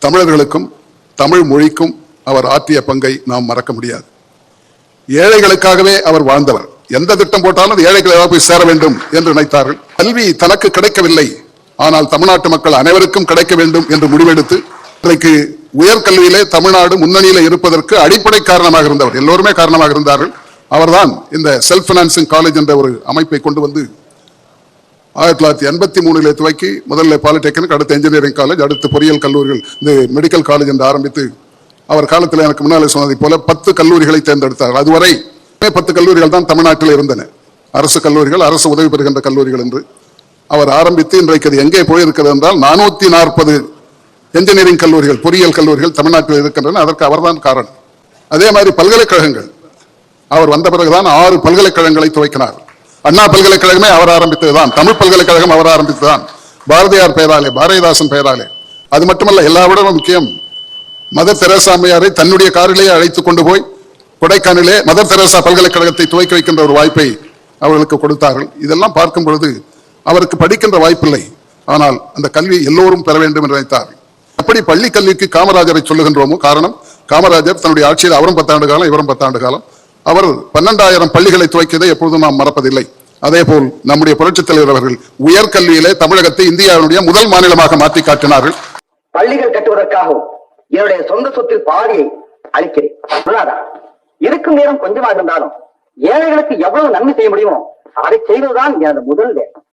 தமிழர்களுக்கும் தமிழ் மொழிக்கும் அவர் ஆற்றிய பங்கை நாம் மறக்க முடியாது. ஏழைகளுக்காகவே அவர் வாழ்ந்தவர். எந்த திட்டம் போட்டாலும் அது ஏழைகள் போய் சேர வேண்டும் என்று நினைத்தார்கள். கல்வி தனக்கு கிடைக்கவில்லை, ஆனால் தமிழ்நாட்டு மக்கள் அனைவருக்கும் கிடைக்க வேண்டும் என்று முடிவெடுத்து இன்றைக்கு உயர்கல்வியிலே தமிழ்நாடு முன்னணியில இருப்பதற்கு அடிப்படை காரணமாக இருந்தவர். எல்லோருமே காரணமாக இருந்தார்கள். அவர்தான் இந்த செல்ஃப் பினான்சிங் காலேஜ் என்ற ஒரு அமைப்பை கொண்டு வந்து 1983 துவக்கி முதல்ல பாலிடெக்னிக், அடுத்து இன்ஜினியரிங் காலேஜ், அடுத்து பொறியியல் கல்லூரிகள், இந்த மெடிக்கல் காலேஜ் என்று ஆரம்பித்து அவர் காலத்தில் எனக்கு முன்னாலே சொன்னதை போல 10 கல்லூரிகளை தேர்ந்தெடுத்தார். அதுவரை 10 கல்லூரிகள் தான் தமிழ்நாட்டில் இருந்தன. அரசு கல்லூரிகள், அரசு உதவி பெறுகின்ற கல்லூரிகள் என்று அவர் ஆரம்பித்து இன்றைக்கு அது எங்கே போயிருக்கிறது என்றால் 440 இன்ஜினியரிங் கல்லூரிகள், பொறியியல் கல்லூரிகள் தமிழ்நாட்டில் இருக்கின்றன. அதற்கு அவர்தான் காரணம். அதே மாதிரி பல்கலைக்கழகங்கள், அவர் வந்த பிறகுதான் 6 பல்கலைக்கழகங்களை துவக்கினார். அண்ணா பல்கலைக்கழகமே அவர் ஆரம்பித்ததுதான். தமிழ் பல்கலைக்கழகம் அவர் ஆரம்பித்ததுதான். பாரதியார் பெயராலே, பாரதிதாசன் பெயராலே. அது மட்டுமல்ல, எல்லாவிடமும் முக்கியம், மதர் தெரேசா அம்மையாரை தன்னுடைய காரிலேயே அழைத்துக் கொண்டு போய் கொடைக்கானலே மதர் தெரேசா பல்கலைக்கழகத்தை துவக்கி வைக்கின்ற ஒரு வாய்ப்பை அவர்களுக்கு கொடுத்தார்கள். இதெல்லாம் பார்க்கும் பொழுது அவருக்கு படிக்கின்ற வாய்ப்பில்லை, ஆனால் அந்த கல்வி எல்லோரும் பெற வேண்டும் என்று நினைத்தார். எப்படி பள்ளி கல்விக்கு காமராஜரை சொல்லுகின்றோமோ, காரணம் காமராஜர் தன்னுடைய ஆட்சியில் அவரும் 10 ஆண்டு காலம், இவரும் 10 ஆண்டு காலம். அவர் 12,000 பள்ளிகளை துவக்கியதை எப்பொழுதும் நாம் மறப்பதில்லை. அதே போல் நம்முடைய புரட்சித் தலைவர் அவர்கள் உயர்கல்வியிலே தமிழகத்தை இந்தியாவுடைய முதல் மாநிலமாக மாற்றி காட்டினார்கள். பள்ளிகள் கட்டுவதற்காகவும் என்னுடைய சொந்த சொத்தில் பாதியை அளிக்கிறேன். இருக்கும் நேரம் கொஞ்சமாக இருந்தாலும் ஏழைகளுக்கு எவ்வளவு நன்மை செய்ய முடியுமோ அதை செய்வதுதான் எனது முதல் வேலை.